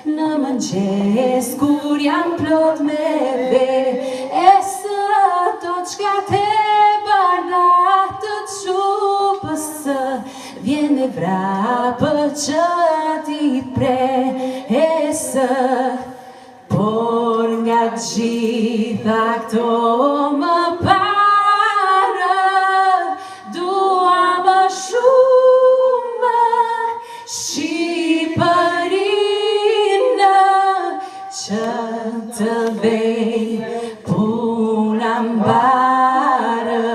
në mëngjes kur jam plot me ve, e sot o qka te bardat të qupës, vjen e vrapë që ti presë, por nga gjitha këto më parë, dua më shumë Shqipërinë, që të vej puna mbarë,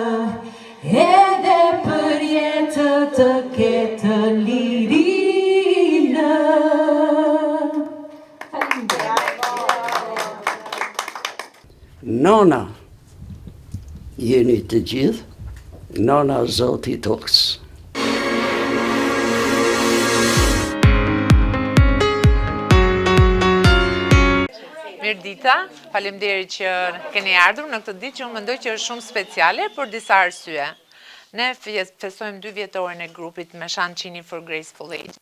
edhe për jetë të ketë lirinë. Nona, jeni të gjithë, nona Zoti Toks. Mirdita, faleminderit që keni ardhur në këtë ditë që unë mendoj që është shumë speciale për disa arsye. Ne festojmë 2 vjetorin e grupit me Shantini for Graceful Age.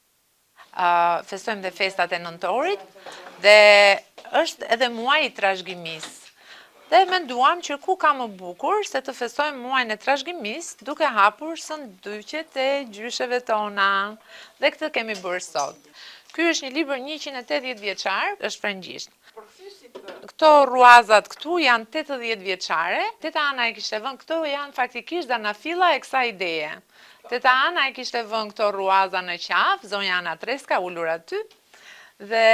Festojmë dhe festat e nëntorit dhe është edhe muaj i trashëgimisë. Dhe menduam që ku ka më bukur se të festojmë muajin e trashëgimisë duke hapur sëndyqet e gjysheve tona. Dhe këtë kemi bërë sot. Ky është një libër 180 vjeçar, është frëngjisht. Këto ruazat këtu janë 80 vjeçare. Teta Ana e kishte vënë këto janë faktikisht danafilla e kësaj ideje. Teta Ana e kishte vënë këto ruaza në qafë, zonja Ana Treska ulur aty. Dhe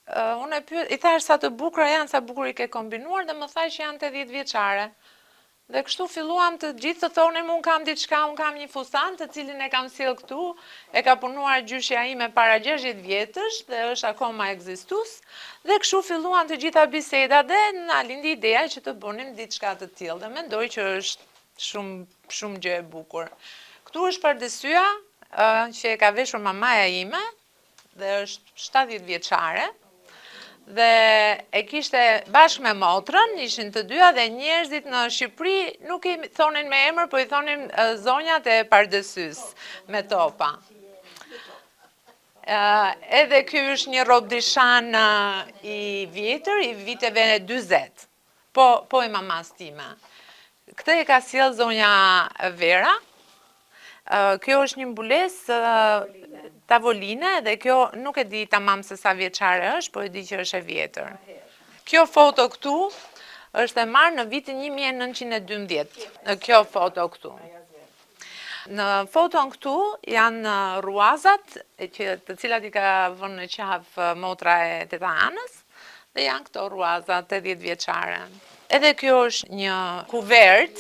unë e pyet, i thash sa të bukura janë, sa bukur i ke kombinuar, dhe më tha që janë 80 vjeçare. Dhe kështu filluam të gjithë të thonim, unë kam diçka, unë kam një fustan të cilin e kam sjell këtu, e ka punuar gjyshja ime para 60 vjetësh dhe është akoma ekzistus. Dhe kështu filluan të gjitha bisedat dhe na lindi ideja që të bënim diçka të tillë. Dhe mendoj që është shumë gjë e bukur. Këtu është pardesya që e ka veshur mamaja ime dhe është 70 vjeçare. Dhe e kishte bashkë me motrën, ishin të dyja dhe njerëzit në Shqipëri nuk i thonin me emër, po i thonin zonjat e pardesys me topa. Edhe ky është një robdishan i vjetër, i viteve 40, po i mamas time. Këtë e ka sjell zonja Vera. Kjo është një mbulesë tavoline dhe kjo nuk e di tamam se sa vjeçare është, po e di që është e vjetër. Kjo foto këtu është e marrë në vitin 1912. Kjo foto këtu. Në foton këtu janë ruazat të cilat i ka vënë në qafë motra e teta Anës dhe janë këto ruazat 80 vjeçare. Edhe kjo është një kuvert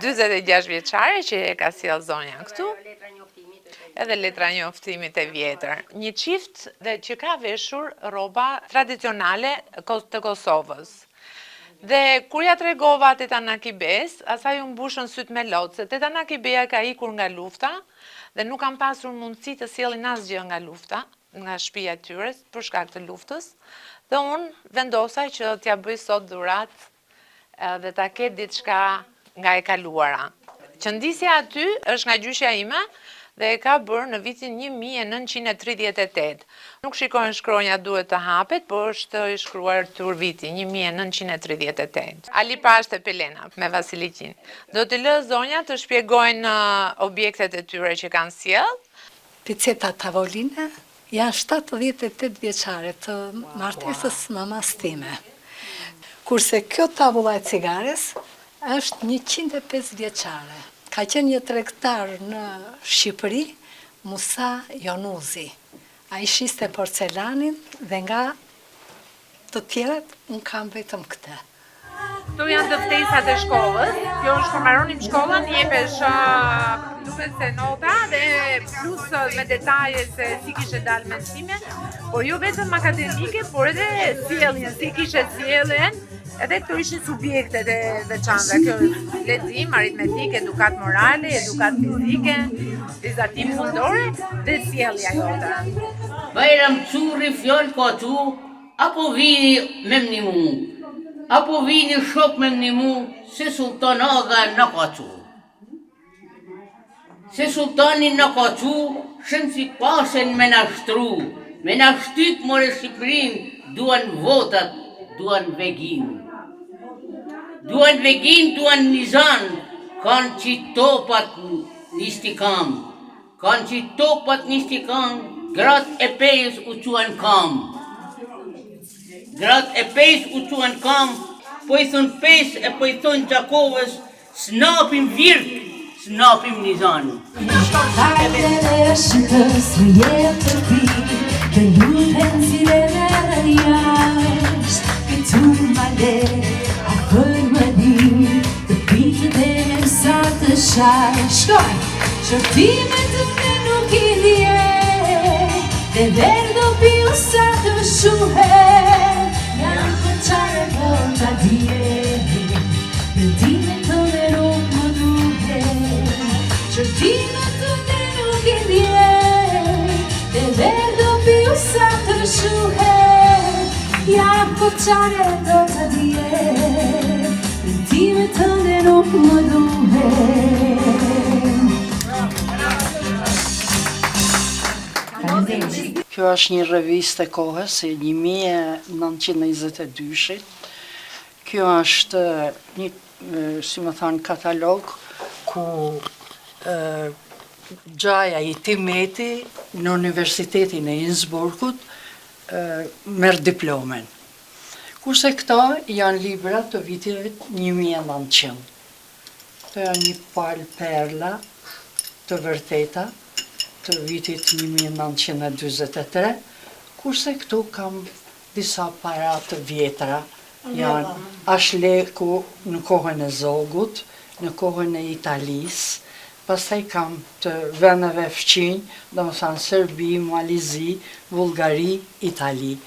46 vjeçare që e ka sjell zonja këtu. Edhe letra njoftimit e vjetër. Një qift dhe që ka veshur rroba tradicionale të Kosovës. Dhe kur ja tregova teta Nakibes, asaj u mbushën syt me lotë, se teta Nakibeja ka ikur nga lufta dhe nuk kam pasur mundësi të sjellin asgjë nga lufta, nga shtëpia e tyre për shkak të luftës. Dhe unë vendosaj që t'ja bëj sot dhurat dhe ta ketë diçka nga e kaluara. Qëndisja aty është nga gjyshja ime dhe e ka bërë në vitin 1938. Nuk shikojnë shkronja duhet të hapet, po është i shkruar tur viti 1938. Ali Pashte Pelena me Vasiliqin. Do të lë zonja të shpjegojnë objektet e tyre që kanë sjell. Piceta tavoline janë 78 vjeçare të martesës mamas time. Kurse kjo tavulla e cigares është 105 vjeçare. Ka qenë një tregtar në Shqipëri, Musa Jonuzi. A i shiste porcelanin dhe nga të tjerët unë kam vetëm këtë. Këto janë të ftesat e shkollës. Kjo është kur mbaronim shkollën, jepesh duket se nota dhe plus me detaje se si kishe dalë mësime, por jo vetëm akademike, por edhe sjelljen, si kishe sjelljen. Edhe këto ishin subjektet e veçanta, kjo lexim, aritmetik, edukat morale, edukat fizike, vizatim fundore dhe sjellja jote. Bajram çurri fjallë ka tu, apo vini me mnimu, apo vini shok me mnimu, se sultan aga në ka tu. Se sultani në ka tu, shenë si pasen me nashtru, Me na shtyp more Shqipërin, duan votat, duan vegin. Duan vegin, duan nizan, kanë që topat nisti kam. Kanë që topat nisti kam, grat e pejës u quan kam. Grat e pejës u quan kam, po i thon pejës e po i thon Gjakovës, snapim virt, snapim nizan. Hajde shkës me jetë të pi, të lutem si dhe në rënjash, këtu male, a për më dim, të pitë dhe me sa të shaj. Shkoj, shërtime të me nuk i dje, dhe verdo pio sa të shuhe, jam për qare për të dje, dhe dime të me nuk më duhe. Shërtime të me nuk i dje, dhe verdo pio sa të shuhe, jam për qare për të dje, dhe dime të me nuk më duhe. Kjo është një revistë e kohës e 1922-shit. Kjo është një, si më thonë, katalog ku gjaja i Timeti në Universitetin e Innsbruckut merr diplomen. Kurse këta janë libra të vitit 1900. Këto janë një palë perla të vërteta të vitit 1923, kurse këtu kam disa para të vjetra, janë Ashleku në kohën e Zogut, në kohën e Italisë, pastaj kam të vendeve fqinj, domethënë Serbi, Malizi, Bullgari, Itali.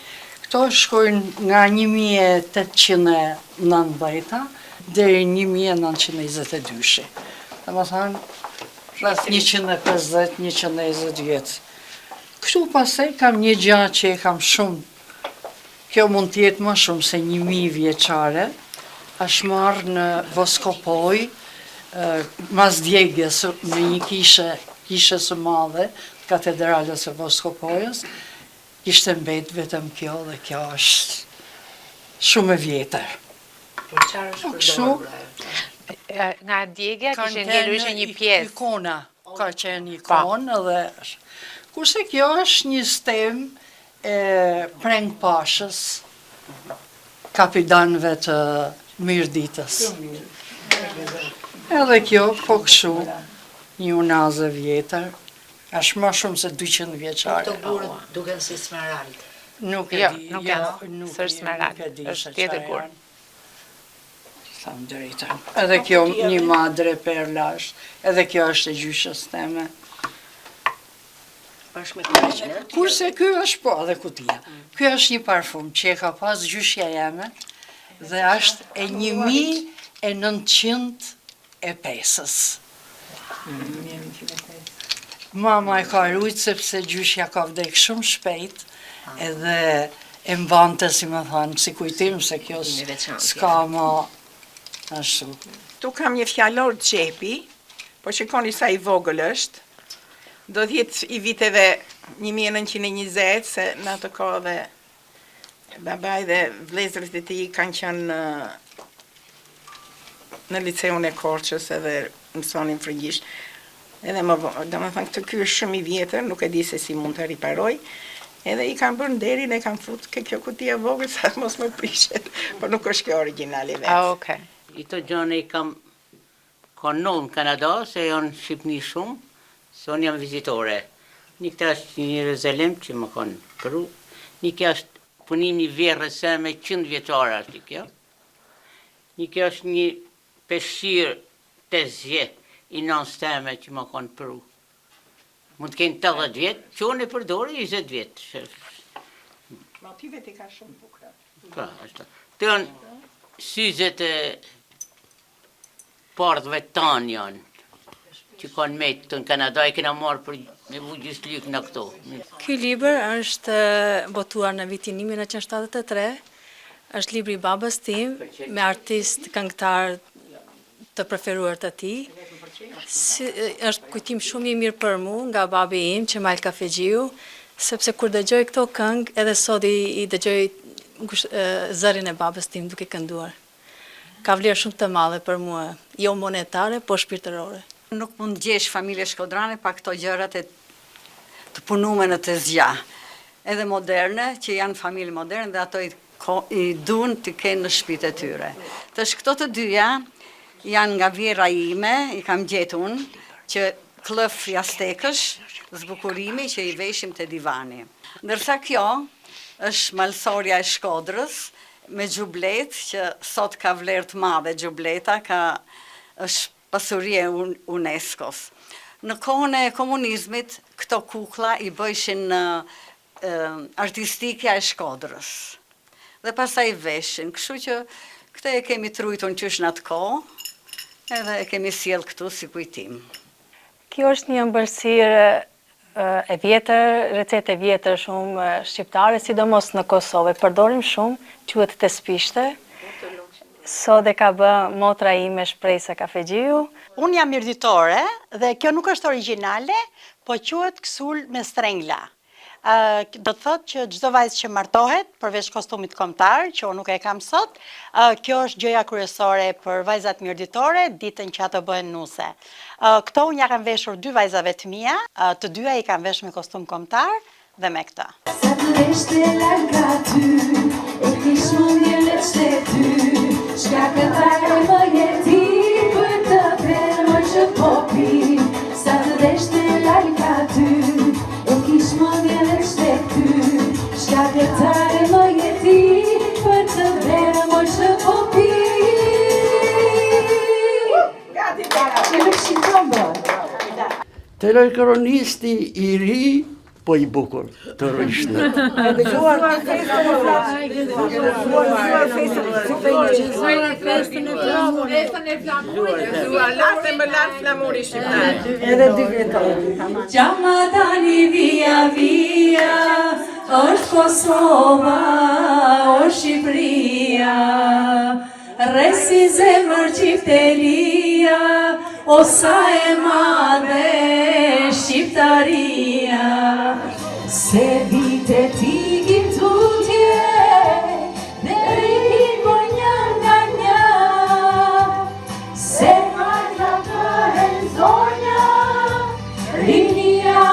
Këto shkojnë nga 1819 deri 1922. Domethënë rreth 150-120 vjetë. Këtu pasaj kam një gjatë që e kam shumë, kjo mund tjetë më shumë se 1000 vjeqare, është marrë në Voskopoj, mas djegjes në një kishe së madhe, katedralës e Voskopojës, ishte mbet vetëm kjo dhe kjo është shumë e vjetër. Kështu, Nga djegja kishte ngelu ishte një pjesë. Ikona, ka qenë ikonë edhe kurse kjo është një stem e preng pashës, kapitanëve të Mirditës. Edhe kjo, po kështu, një unazë vjetër, është më shumë se 200 vjeçare. Këto burët duken si smerald. Nuk e Jo, di, nuk janë, s'është smerald, nuk e di është se tjetër çfarë gur. janë. Thamë drejtën. Edhe kjo një madre perla është, edhe kjo është e gjyshës teme. Bashkë me kuqe. Kurse ky është po edhe kutia. Ky është një parfum që e ka pas gjyshja jeme dhe është e 1905-ës. Mama e ka rujtë sepse gjyshja ka vdek shumë shpejt edhe e mbante, si më thanë, si kujtim se kjo s'ka ma ashtu. Tu kam një fjallor xhepi, po shikoni sa i vogël është. Do t'jetë i viteve 1920, se në ato kohë dhe babaj dhe vlezërit e tij kanë qenë në liceun e Korçës edhe mësonin frëngjisht. Edhe më domethënë këtë ky është shumë i vjetër, nuk e di se si mund të riparoj. Edhe i kanë bërë nderin e kanë fut ke kjo kuti e vogël sa mos më prishet, por nuk është kjo origjinali vetë. Okay. Ito gjone i kam konon në Kanada, se janë Shqipni shumë, se unë jam vizitore. Një këta është një Jeruzalem që më konë Peru, një kjo është punimi verës e me 100 vjeqara është kjo. Një kjo është një peshqirë të zje i nënës teme që më konë Peru. Mund të kenë 80 vjetë, që unë e përdori 20 vjetë. Motivet i ka shumë bukra. Ka, është. Të janë syzet e pardhve tanë janë, që kanë me të në Kanada, i kena marë për me vu gjysë lykë në këto. Ky libër është botuar në vitin 1973, është libri i babës tim, me artist këngëtar të preferuar të tij. Është kujtim shumë i mirë për mu nga babi im, Qemal Kafexhiu, sepse kur dëgjoj këto këngë, edhe sot i dëgjoj zërin e babës tim duke kënduar. Ka vlerë shumë të madhe për mua, jo monetare, po shpirtërore. Nuk mund gjesh familje shkodrane pa këto gjërat të punume në të zgja. Edhe moderne, që janë familje moderne dhe ato i dun të kenë në shtëpitë e tyre. Tash këto të dyja janë nga vjera ime, i kam gjetë unë, që klëf jastekësh, zbukurimi që i veshim të divani. Ndërsa kjo është malësorja e Shkodrës, me xhublet, që sot ka vlerë të madhe xhubleta, është pasurie UNESCO-s. Në kohën e komunizmit, këto kukla i bëjshin artistikja e Shkodrës. Dhe pastaj veshin, kështu që këte e kemi trujtur në qysh në atë kohë, edhe e kemi sjell këtu si kujtim. Kjo është një ëmbëlsirë e vjetër, recetë e vjetër shumë shqiptare, sidomos në Kosovë. Përdorim shumë, quhet tespishte. Sot e ka bë motra ime Shpresa Kafexhiu. Unë jam mirditore dhe kjo nuk është origjinale, po quhet kësul me strengla. Do të thotë që çdo vajzë që martohet, përveç kostumit kombëtar, që unë nuk e kam sot, kjo është gjëja kryesore për vajzat mirditore, ditën që ato bëhen nuse. Këto unë ja kam veshur 2 vajzave të mia, të dyja i kam veshur me kostum kombëtar dhe me këtë. Sa të reshte larga ty, e kish mundjen e shtety, shka këtare më jeti, për të premoj që popi. Sa të reshte larga ty, e kish mundjen e shtety, shka këtare më jeti, për të premoj që popi. Telekronisti i ri, po i bukur të rishtë. Gjamatani via via, është Kosova, është Shqipëria, resi zemër qiftelia, o sa e madhe Shqiptaria. Se vite ti gjim tutje, dhe rrikin po një nga një, se hajta të henzonja, rinia